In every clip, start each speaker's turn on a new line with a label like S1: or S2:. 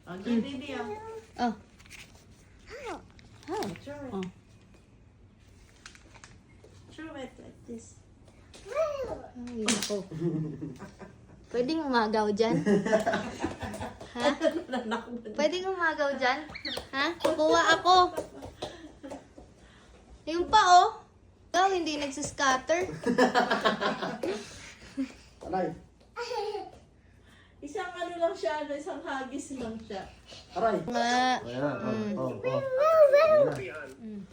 S1: Okay, baby.
S2: Oh. How?
S1: Throw it.
S2: Oh.
S1: Throw it like this.
S2: Ay, ako. Pwedeng umagaw dyan? Ha? Pwedeng umagaw dyan? Ha? Kukuha ako. Yung pa, oh. Ikaw, hindi nagsiscatter.
S3: Aray.
S1: Isang ano lang siya, isang hagis lang siya.
S3: Aray.
S2: Ma.
S3: Ayan. Oh.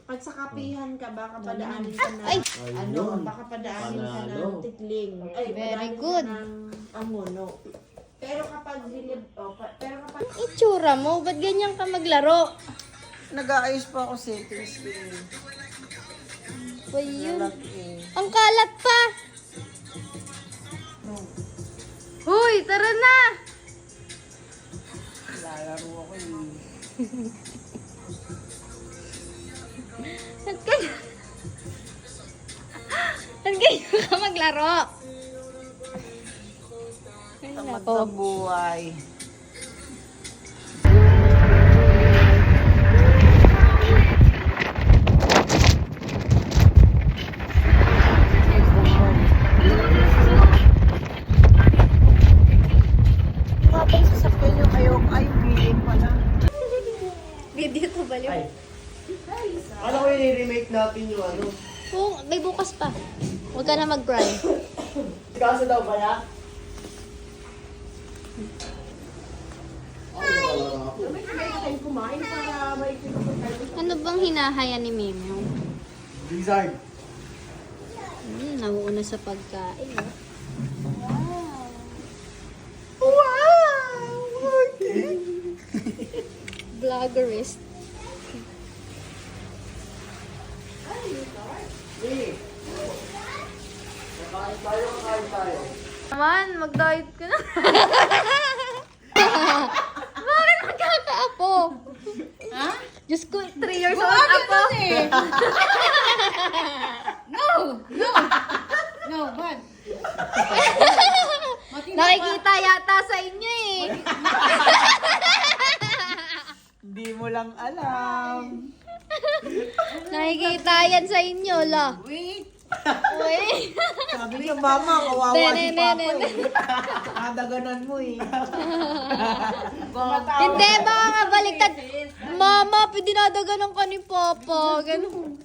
S1: Pag sa kapihan ka, baka padaanin ka na,
S2: Ay!
S1: ano, baka padaanin ka ng tikling. Ay,
S2: Very
S1: padaanin
S2: good.
S1: ka ng amuno. Pero kapag pero kapag...
S2: Itsura mo, ba't ganyan ka maglaro?
S1: Nag-aayos pa ako settings ko.
S2: Ba yun? Ang kalat pa! Huy, tara na!
S1: Lalaro ako
S2: Ba't ganyan? Ba't ganyan ka maglaro? Ay, nako.
S1: buhay. Kapag sasakyan yung ayok, ay, bilin pala.
S2: Video to baliw.
S3: Ay. Ano ko i-remake natin yung ano?
S2: Oh, may bukas pa. Huwag ka na mag-cry.
S3: Kaso daw ba yan?
S1: Kumain para may pinapagkain.
S2: Ano bang hinahaya ni Mimyo?
S3: Blizzard.
S2: Nauuna sa pagkain. Oh.
S3: Wow! Okay.
S2: Vloggerist.
S3: Hey. Kain tayo.
S2: Naman, mag-diet ka na. Bakit magkakaapo?
S4: Ha?
S2: Diyos ko, 3 years old ako.
S4: No, bad.
S2: Nakikita yata sa inyo eh.
S1: Hindi mo lang alam.
S2: Nakikita yan sa inyo, la.
S4: Wait.
S2: Uy.
S1: Sabi niya, mama, kawawa si
S2: Ne.
S1: papa eh. Kadaganan mo eh.
S2: Hindi, baka nga baliktad. Mama, pinadaganan ka ni Papa. Ganun.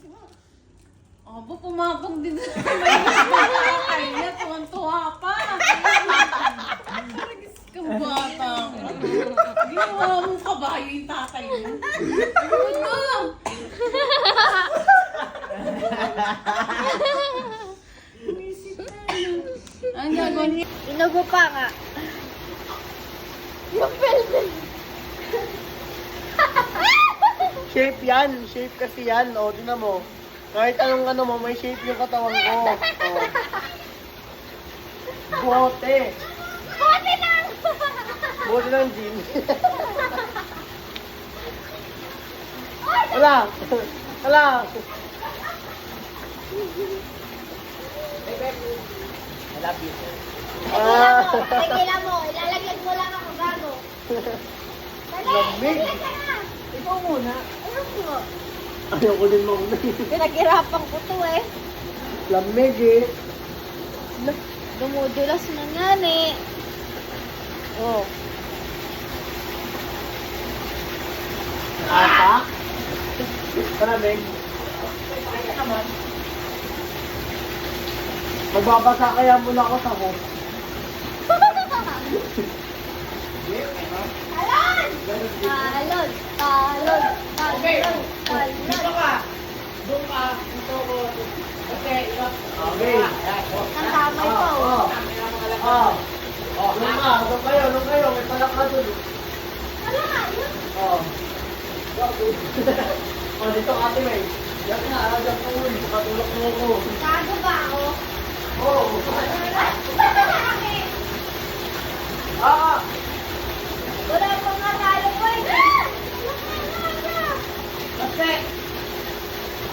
S4: Aba, pumabog din sa kanya. Tuwan-tuwa pa. Nagis kang bata. Ginawa mong kabayo yung tatay mo. Ano? Ang gagawin niya.
S2: Inugo pa nga. Yung pelvis.
S3: Shape yan. Shape kasi yan. O, tingnan mo. Kahit anong ano mo, may shape yung katawan ko. O. Bote.
S2: Bote lang!
S3: Bote ng gym. Wala. Wala. I love you.
S2: Tigilan mo, ilalagyan mo lang ako gago.
S3: Lamig.
S1: Ikaw muna.
S2: Ayoko.
S3: Ayoko din mauna.
S2: Pinaghirapan ko to eh.
S3: Lamig eh.
S2: Dumudulas na yan eh. Oh.
S3: Ata? Malamig. Magbabasa kaya muna ako sa home.
S2: Alon! Alon! Alon! Alon!
S1: Dito ka. Doon ka. Dito ko. Okay.
S3: Okay.
S2: Ang kamay ko.
S3: Doon ka. Doon kayo. May palak ka doon.
S2: Wala nga, yun.
S3: Dito ate May. Yan nga. Diyan ko ulit. Patulak mo ko.
S2: Gago ba ako? Wala pa nga tayo ko eh.
S1: Kasi,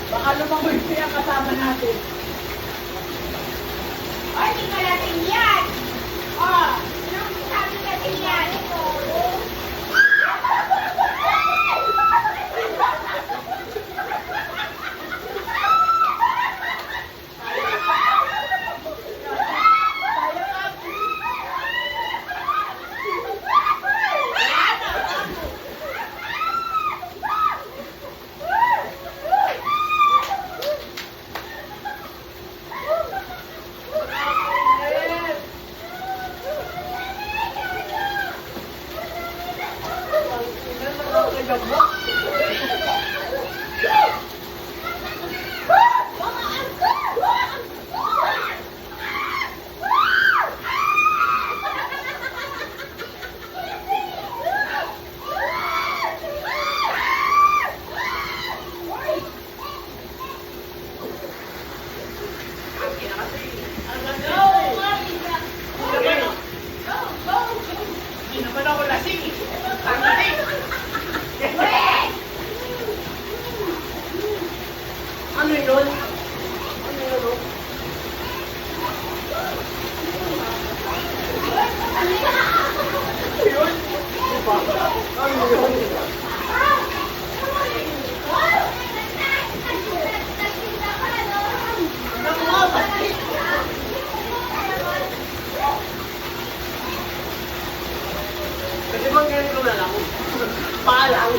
S1: baka lumangoy siya kasama natin.
S2: Ay, di ka natin yan. Oh, anong sabi natin yan? Ito.
S3: gabla.
S1: Hindi naman ako lasing eh. Ang lasing.
S3: Ano yun? Ano yun? Oh? Yun? Di ba? Ano yun? Ano nga ba? Kasi bang ganito na lang? Paalang.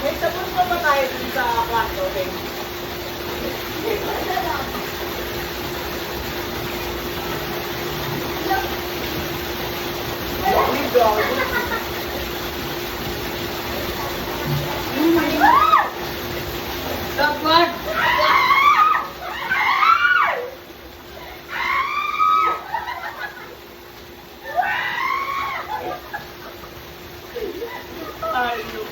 S3: May tapos pa ba tayo dun sa kwarto, okay? Dapat! Ayok.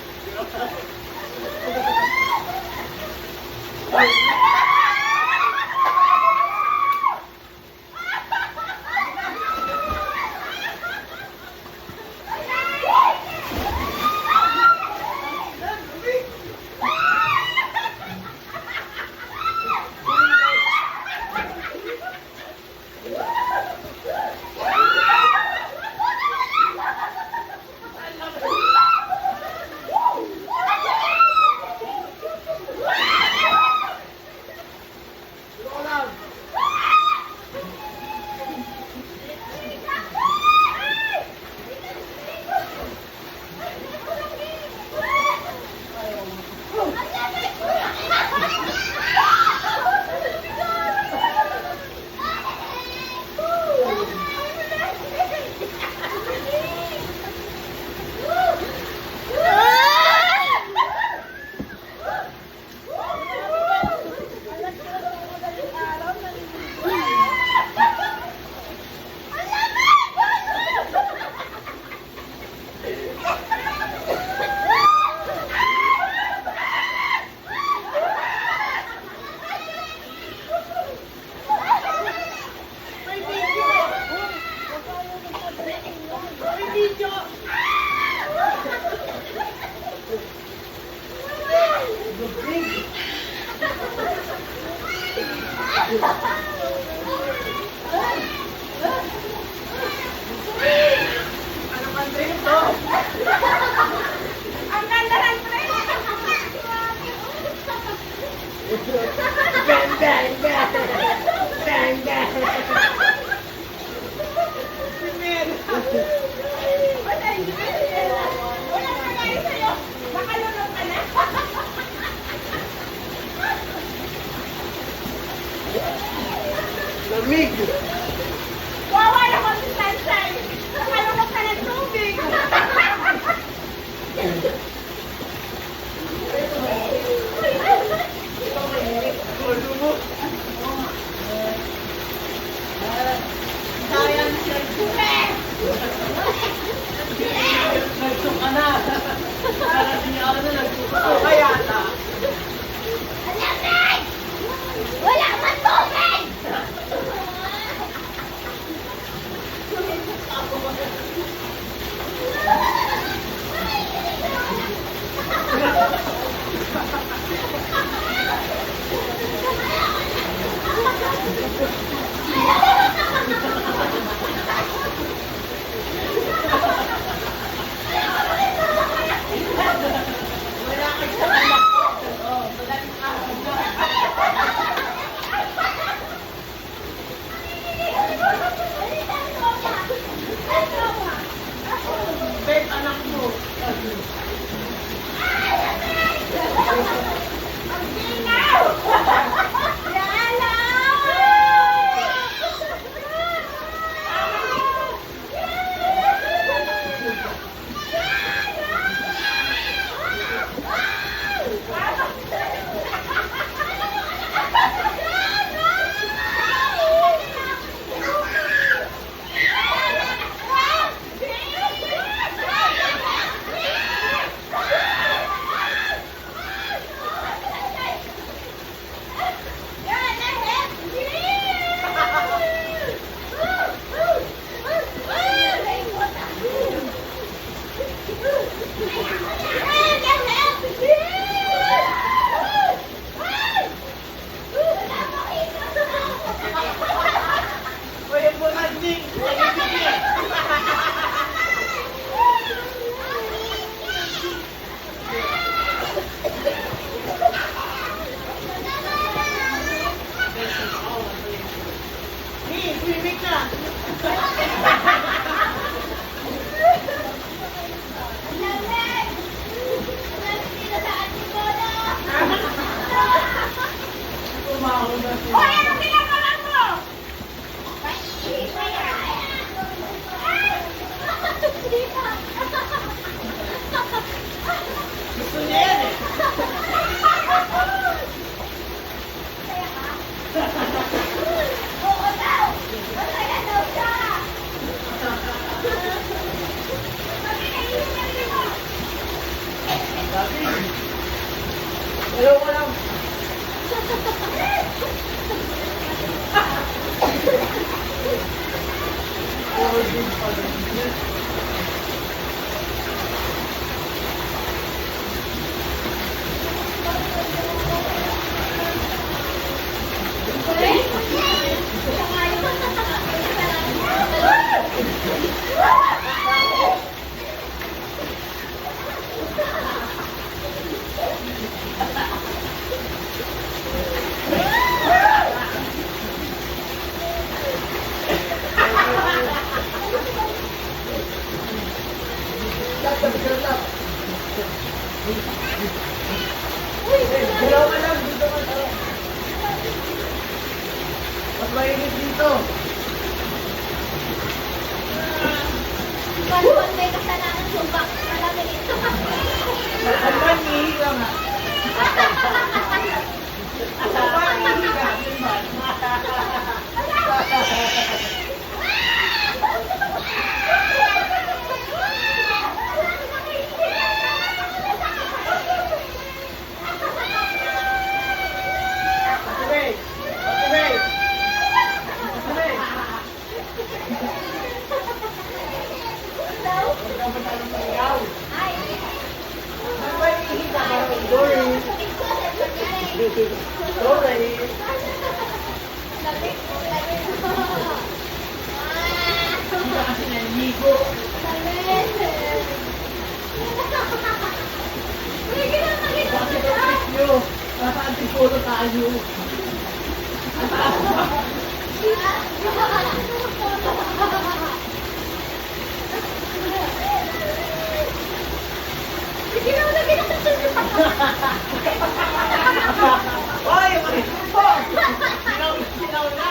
S1: Nagiging, nagiging. Hey, swimming na. Tumawag na siya.
S4: Hoy, ano ginagawa mo?
S1: Gusto niya yan eh. Hello ko lang. Hello ka lang. Dito ka lang. Mas mainit dito.
S2: Paano may kasalanan sumbak? Marami dito.
S1: Ang manihi ka nga. Ang manihi ka. Okay. Okay. Okay. Ang manihi ka. Sorry. Sorry. Hindi ka kasi naligo. Bakit ang trip nyo? Nasa antipolo tayo. Hoy! Po! Sinaw na!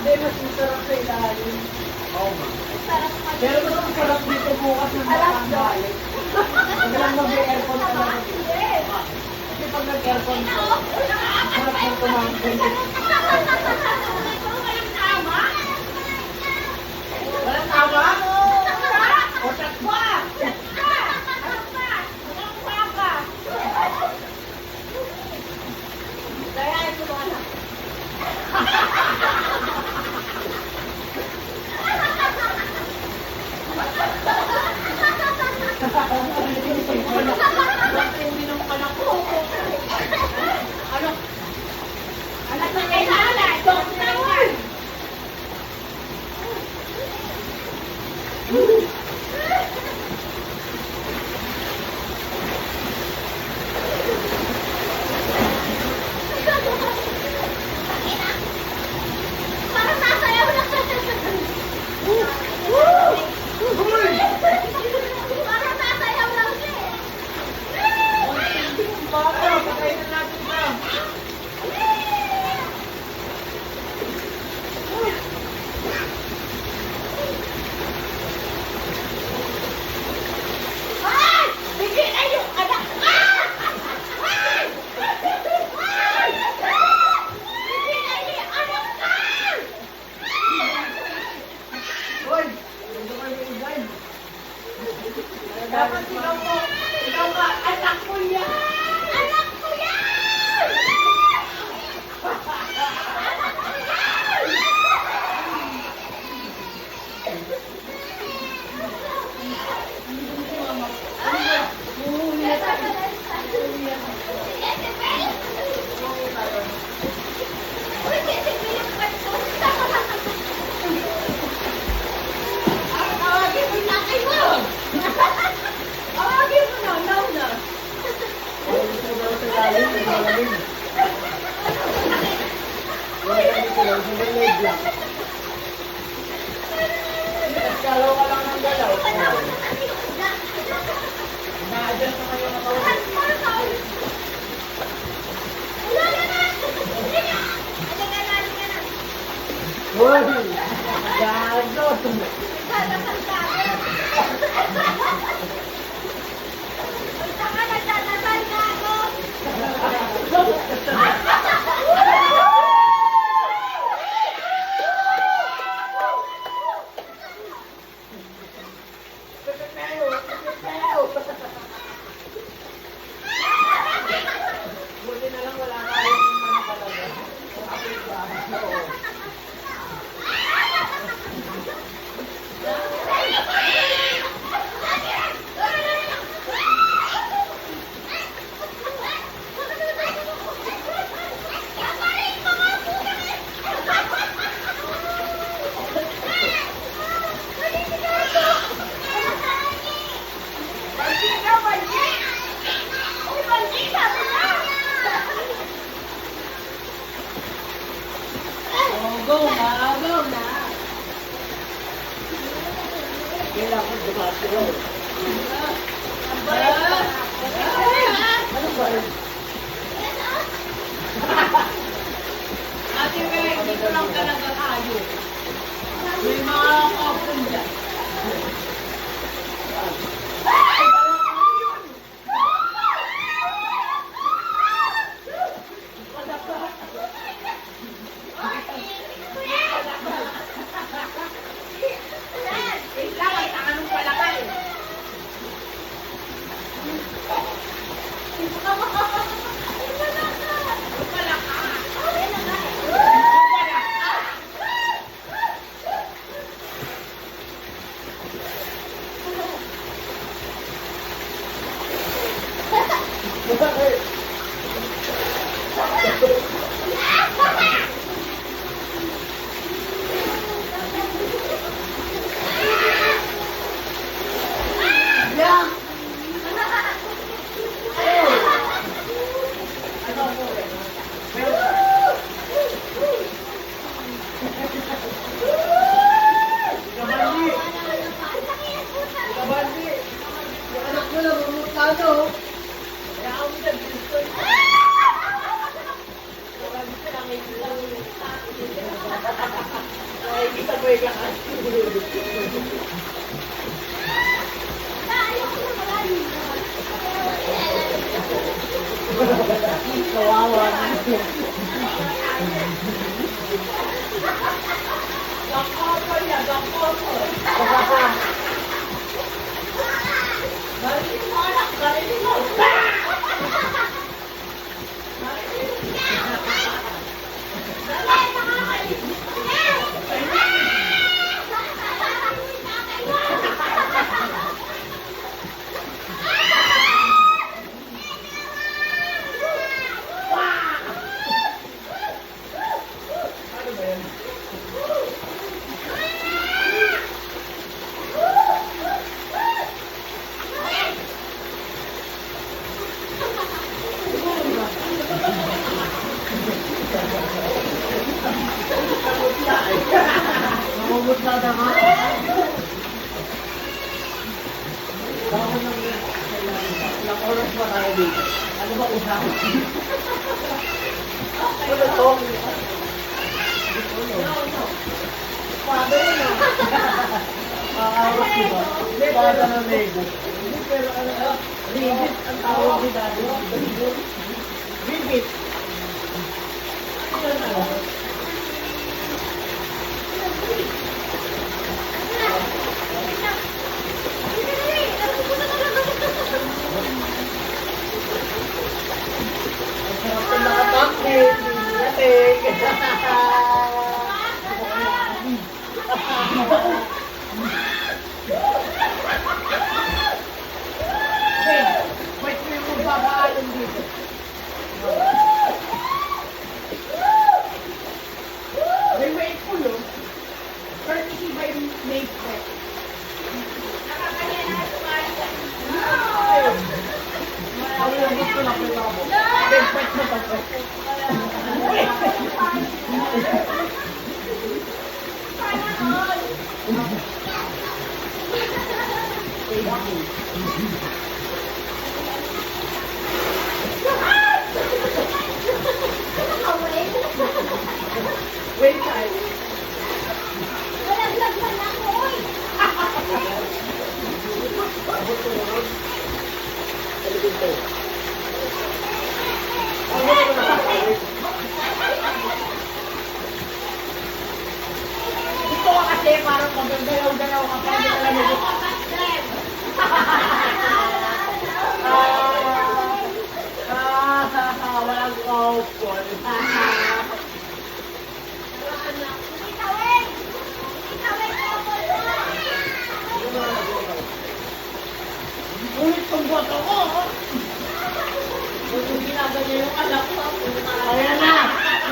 S3: Hindi, mas masarap sa ilalim. Oo, ma. Pero mas masarap dito bukas ng balik. Pag lang mag-aircon ka lang. Kasi pag nag-aircon ka, masarap ng kumangkin. Walang tawa? O, takwa!
S1: Kaya ito mga anak. Anak na kayo na anak. Dok na naman.
S2: Parang nasayaw na. Parang nasayaw lang siya eh.
S3: Baka, pakain na natin na.
S1: Ay! Bigyan na yung anak.
S3: Hoy! Ito kayo igay.
S1: Dapat ikaw ka, anak ko yan! Anak ko yan! Awagin mo na kayo! Awagin mo na, now na!
S3: Gusto daw sa ilalim, sa ilalim. Wala dito lang, sa leg lang. Galaw ka lang ng galaw. Na-adjust na kayo na kayo. Hoy! Gago! Buti na lang wala kayong mga talaga.
S1: Go na, go na!
S3: Kailangan dumati ko. Ano ba?
S1: Ate May, dito lang talaga tayo. May mga kapon dyan.
S3: Kawawa.
S1: Dakopol yan, dakopol. Galing mo anak, galing mo.
S3: Namumutla na nga. Bakit nang ilang oras ba tayo dito? Ano ba usapan? Ano to? Paano yun ah? Makakawas diba? Hindi, para na nego. Hindi, pero ano, ribit ang tawag ni Daddy. Ribit. Ano na? Sarap na nakatakit. Natik.
S1: Wait mo yung babaalong dito. May wait po yun. Courtesy by May Prep.
S3: Ako yung gusto na pinabo.
S1: Pagpet na pagpet. Wait tayo. Gusto ko kasi parang magagalaw-galaw ka pa.
S3: Walang opon.
S1: Ulit pang boto ko. Kung ginaganyan yung anak ko.
S3: Ayan na!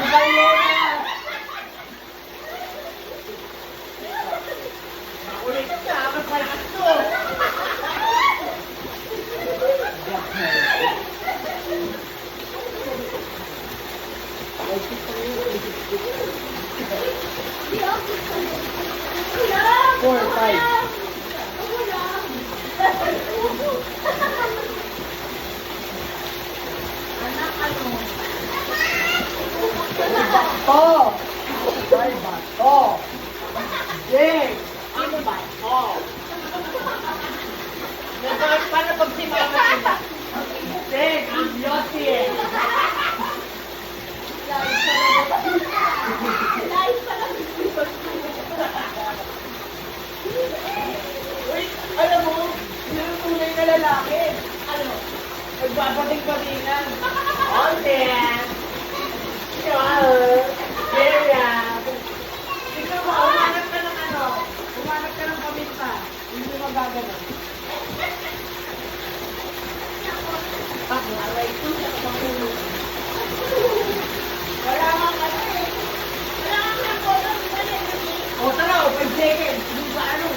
S3: Ibayo na!
S1: Ulit ka, magpalakas to.
S3: Four, five. To! Ay, ba? To! Jake!
S1: Ano ba? Oh. Paano pag si Mama nila?
S3: Jake! Ang Yossi eh!
S1: Uy, alam mo, yun ang tunay na lalaki. Ano? Nagbabating-batingan.
S3: Alden! Sure! Yeah!
S1: Ikaw ba, umanap ka ng ano? Umanap ka ng paminta. Hindi mo magagano.
S3: Alay ko siya kapatulog.
S1: Wala nga ano eh. Wala nga nga po. O tara, 5 seconds. Hindi ba ano?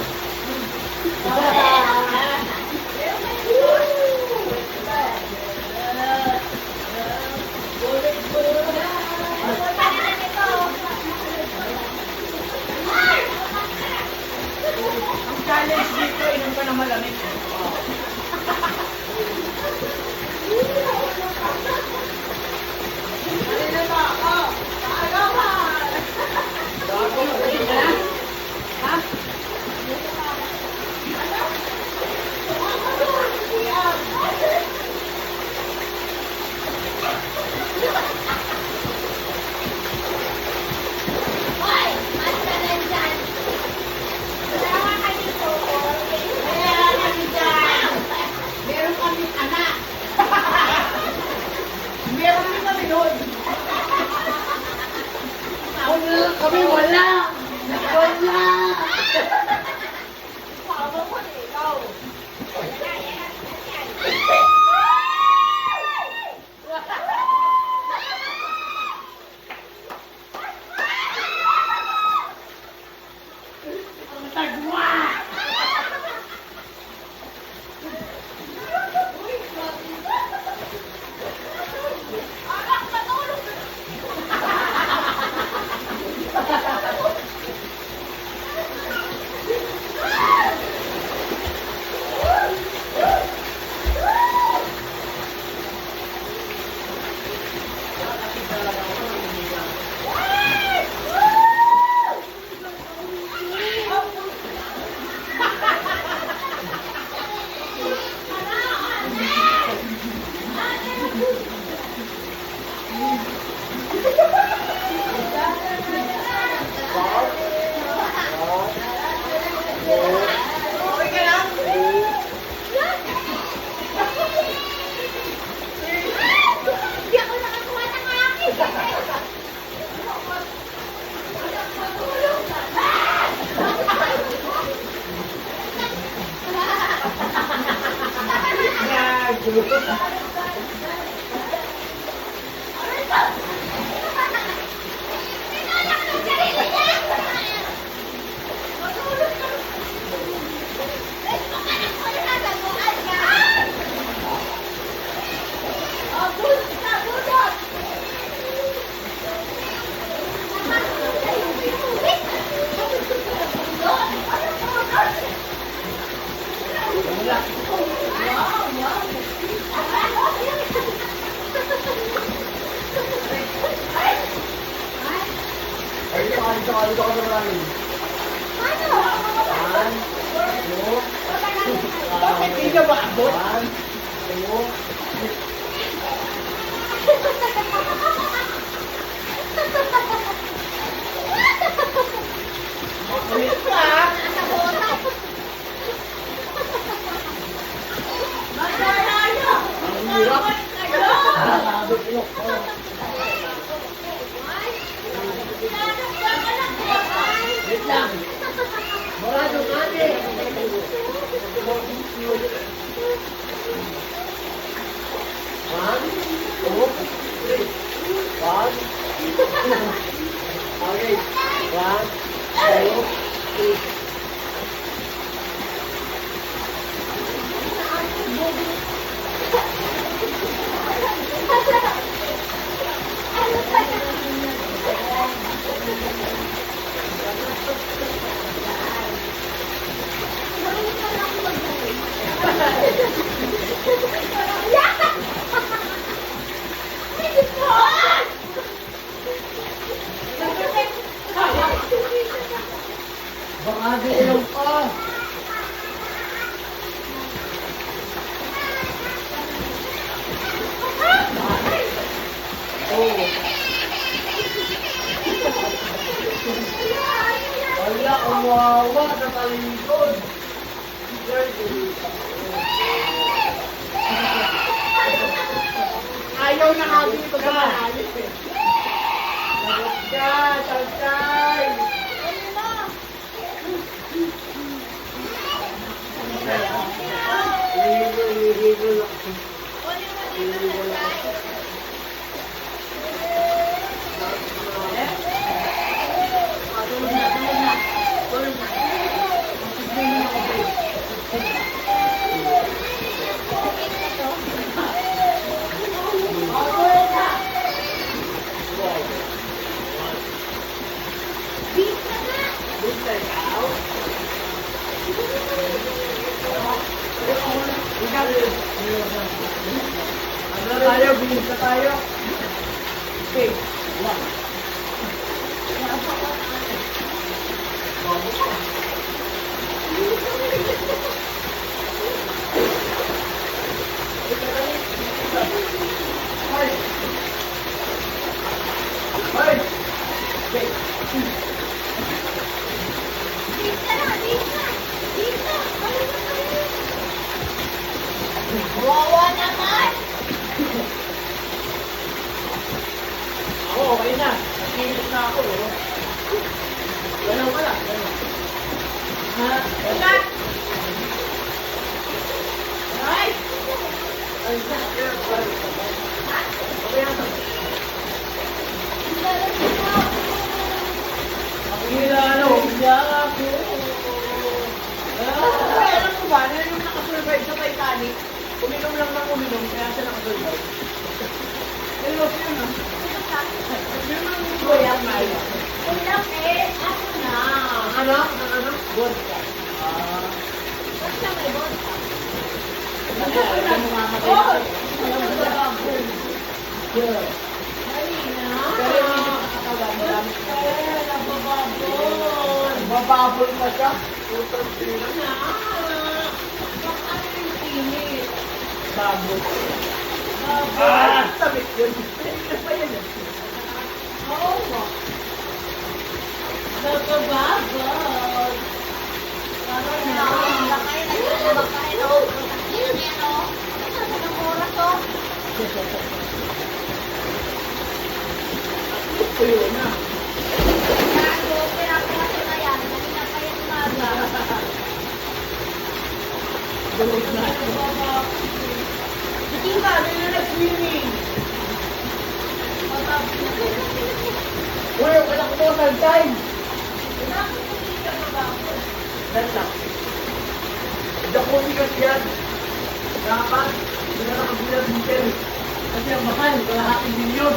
S1: Ang challenge dito, inom ka ng malamig. Ano na ba? Oh, ano ba?
S3: Bago na.
S1: Ha?
S3: Dito ka na maraming.
S1: Bakit hindi ka maabot? Ulit ka! Ang hirap! Abot ilok ko. Wait lang! Marado ka din! One, two, three. One. Okay. One, two, three. Baka di ilong ka. Wala, kawawa sa talikod. Ayaw na kami ito sa malalim eh. Sagot ka, Chalchay! Ligo lang. Ligo lang. Ano na tayo? Bilis na tayo. Okay. One. Hey! Okay.
S2: Wawa naman!
S1: Ako, okay na. Nakinis na ako. Oh. Galaw ka lang. Galaw. Ha? Wala! Ay! Ay, okay na. Pakilala ko niya ako. Alam mo ba, na yung nakasurvive sa Titanic, uminom lang ng uminom, kaya siya nakasurvive. Pero siya na. Yun ang kuya Maya.
S2: Ulam eh, ano na?
S1: Ano? Ano? Vodka.
S2: Basta may vodka.
S1: Alam mo mamatay na. Alam mo ba? Yeah. Pero hindi ko nakakatawa. Marami ka. Nabababol. Nabababol pa siya. Putang sila na. Babol. Ah! Sabit yun. Ano pa yan?
S4: Oo ba? Nagababag. Parang na.
S2: Bakain na bakain o. Yan o. Anong oras o?
S1: Tuyo na.
S2: Gago, pinapiraso na yan. Kanina pa yan umaga.
S1: Bulog na.
S3: Kita, hindi na nag-swimming. Uy, wala ko mo sa time. Lang. Jacuzzi kasi yan. Dapat, hindi na nakabilang detail. Kasi ang mahal, kalahating milyon.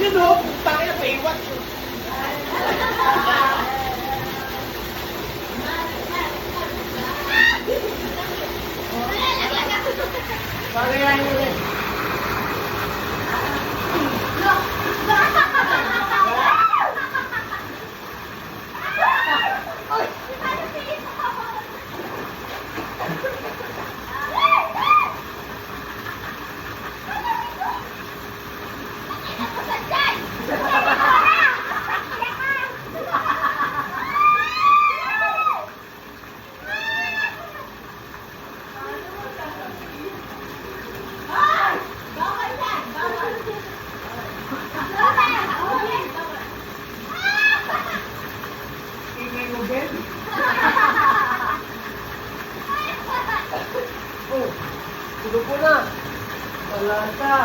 S3: Yun o, tayo na paiwat. Bagay yan yun. Oh, tulog ko na. Wala ka.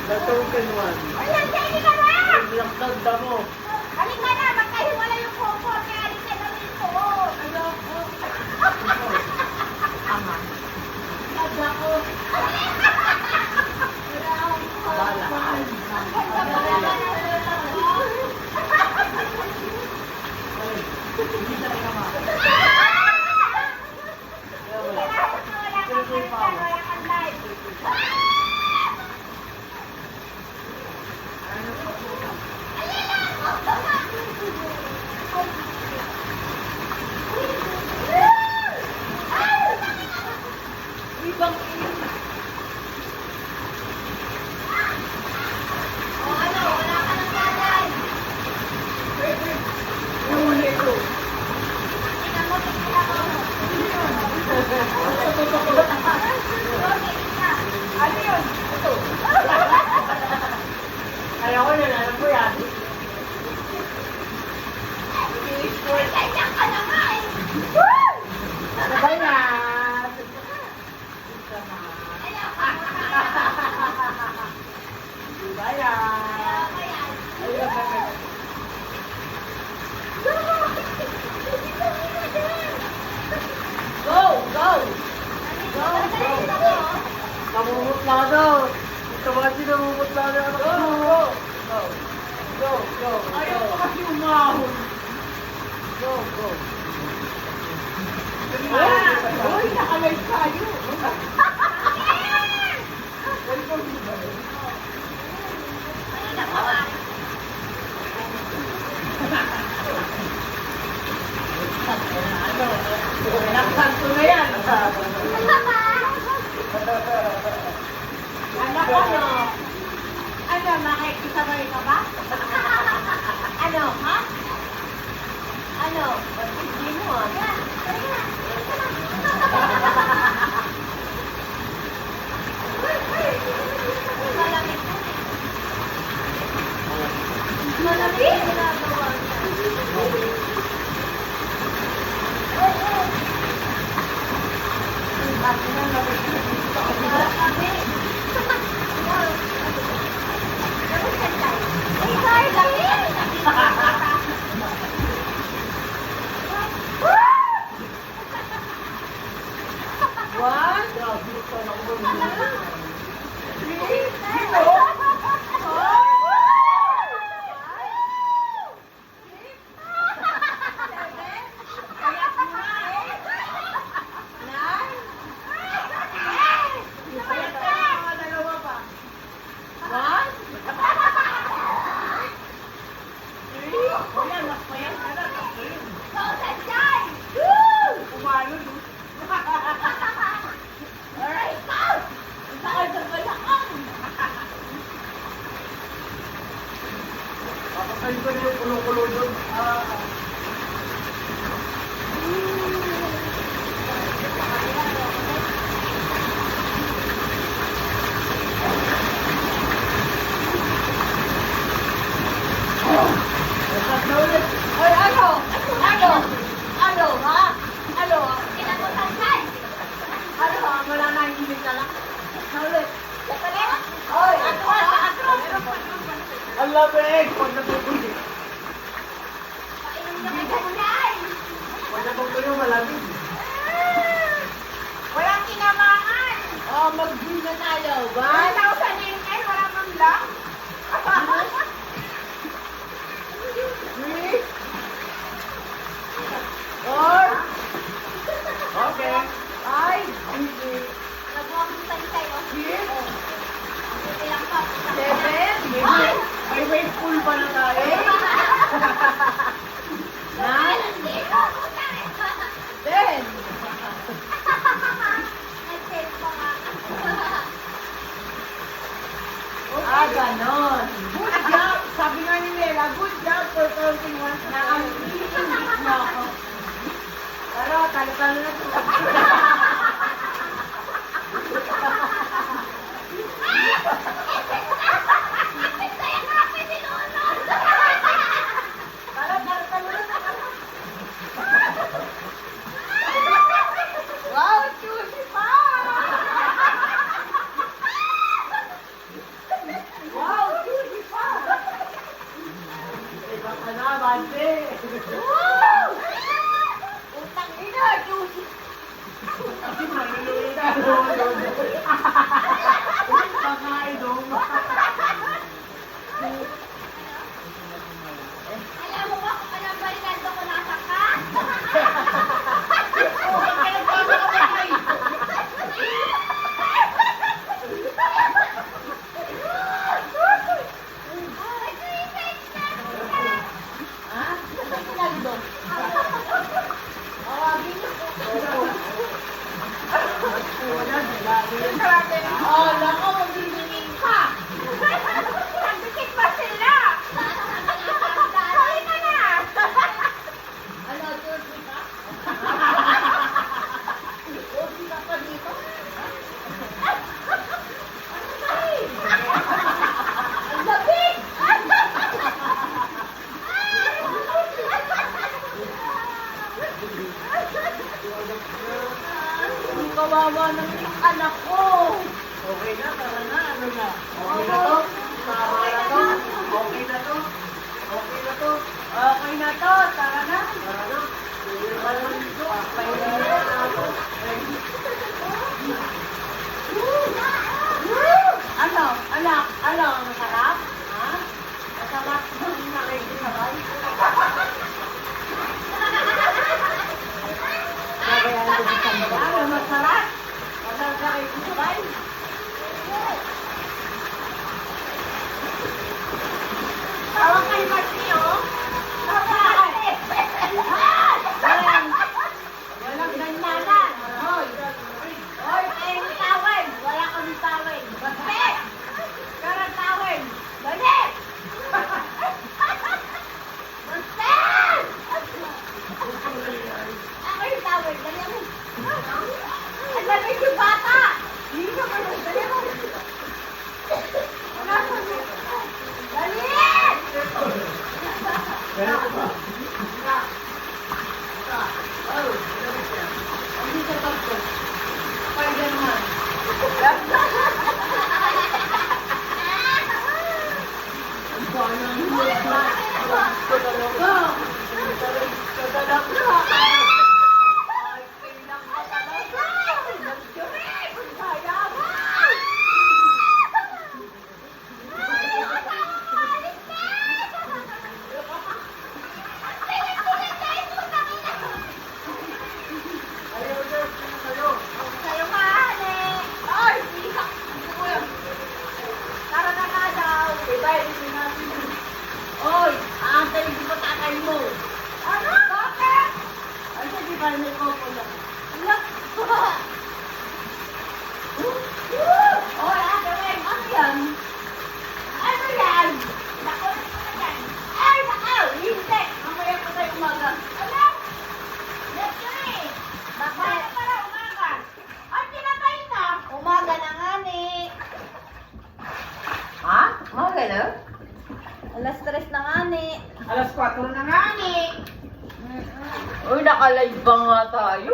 S3: Natulog ka naman. Blaktag mo.
S5: Halika na, magkahiwala yung popo. Kaya halika na rin po. Ano? Ama. Ada ko.
S3: Ayaw ko na, alam ko yan. Sabay na! Sabay na! Go! Go! Go! Go! Namumutlado! Ito ba sinamumutlado? Go! Go! Go! Go! Go! Ayaw ko kasi umahon. Go! Go! Uy! Nakalive tayo! Welcome!
S5: Sabay ka ba? Ano, ha? Ano? Ba't hindi mo, ah? Malamig mo eh. Malamig? Ginagawa niya. Bakit na malamig? Malamig.
S3: Papatayin ko na yung kulo-kulo doon.
S5: Oy, ano? Ano? Ano, ha? Ano? Kinabutan ka? Ano, ha? Wala na yung hilig na lang. Naulit. Oy, atros.
S3: Ang lamig! Pag natutuloy.
S5: Painom na ka dyan.
S3: Pag natutuloy, malamig.
S5: Walang kinamangan.
S1: Oh, mag-green na tayo.
S5: 1,000 ml, wala man lang.
S3: Three. Four. Okay.
S5: Ay, nagbuwang mo tayo.
S3: Six.
S5: Ilang pa.
S3: 7.
S5: Ay!
S3: May wave pool pa na tayo. 9. 10.
S5: Nag-save pa nga.
S3: Ganon. Good job. Sabi nga ni Lela, good job for counting once na ang iinit mo ako. Pero, talo-talo na sila. Wow, juicy pa! Wow, juicy pa! Iba ka na, Bante!
S5: Utang ina, juicy.
S3: Maluluwi na. Pakain doon.
S5: Alam mo ba kung anong barikado ko nasa ka?
S1: Oh, nako, magbibigay ka.
S5: Nagdikit pa sila. Huli ka na.
S1: Ano, turkey ka? Turkey ka pa dito?
S5: Ang labig.
S1: Ang kawawa ng anak ko.
S3: Okay na, tara na, ano na? Okay na to? Tama na to? Okay na to? Okay na to?
S1: Okay na to, tara na.
S3: Tara na. Pahinga na ako.
S1: Ano? Anak? Ano? Masarap? Ha? Masarap yung nakikisabay? Ano? Masarap? Masarap nakikisabay?
S5: Tawag kay Marty, oh. Tawag.
S1: Walang ganyanan. Hoy!
S5: Oy, ayun tawag. Wala kami tawag. Bakit? Karang tawag. Balik. Ay, hindi natin. Oy, aantayin ko pa tatay mo. Ano? Bakit? Ay, hindi ba may kopo lang? Anak! Oy, ate, wait, ano yan? Ano yan? Naku, ano yan? Ay, naku! Hindi! Mamaya pa tayo umaga. Ano? Yes, sir. Bakit? Para umaga. Ay, tinatay na. Umaga na nga, ni. Ha? Umaga na? Alas 3 na nga, ni.
S3: Alas 4 na nga ni.
S1: Uy, naka-live ba nga tayo?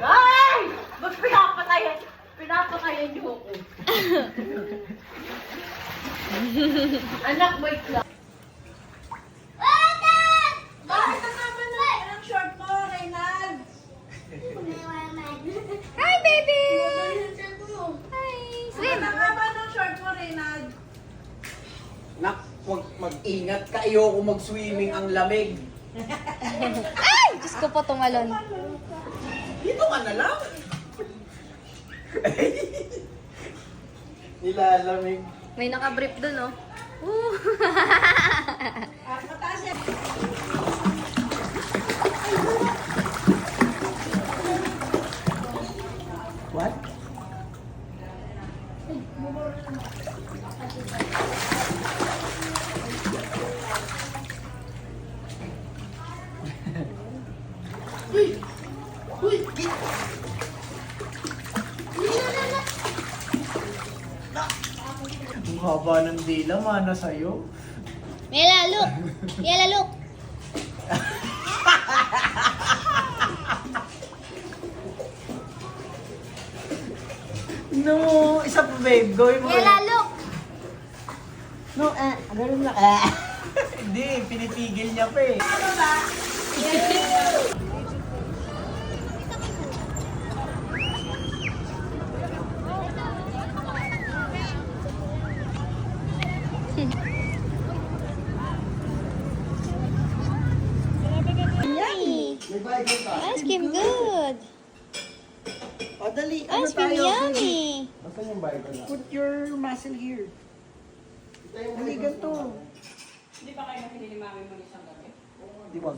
S5: Ay! Ba't pinapatayan? Pinapatayan niyo ako.
S1: Anak, wait lang.
S5: Bakit kasama na ang short mo, Reynald?
S2: Hi, baby! Hi! Swim!
S5: Nakaba ng short mo, Reynald?
S3: Nak, huwag mag-ingat ka. Ayoko mag-swimming ang lamig.
S2: Ay! Diyos ko po tumalon.
S3: Dito ka na lang. Nilalamig.
S2: May nakabrief dun, oh. Woo!
S5: Mataas yan.
S3: What? Ang haba ng dila, mana sa'yo.
S2: Mela, look! Yela, look!
S3: No, isa pa babe, gawin mo.
S2: Yela, look!
S3: No, ganun lang. Hindi, pinipigil niya pa eh.
S2: Yummy!
S3: May bayad ka.
S2: Ice cream good!
S3: O, dali.
S2: Ice cream yummy!
S3: Basta yung bayad ka na. Put your muscle here. Dali, ganito.
S4: Hindi pa kayo nakinig ni mami mo isang gabi?
S3: Di ba?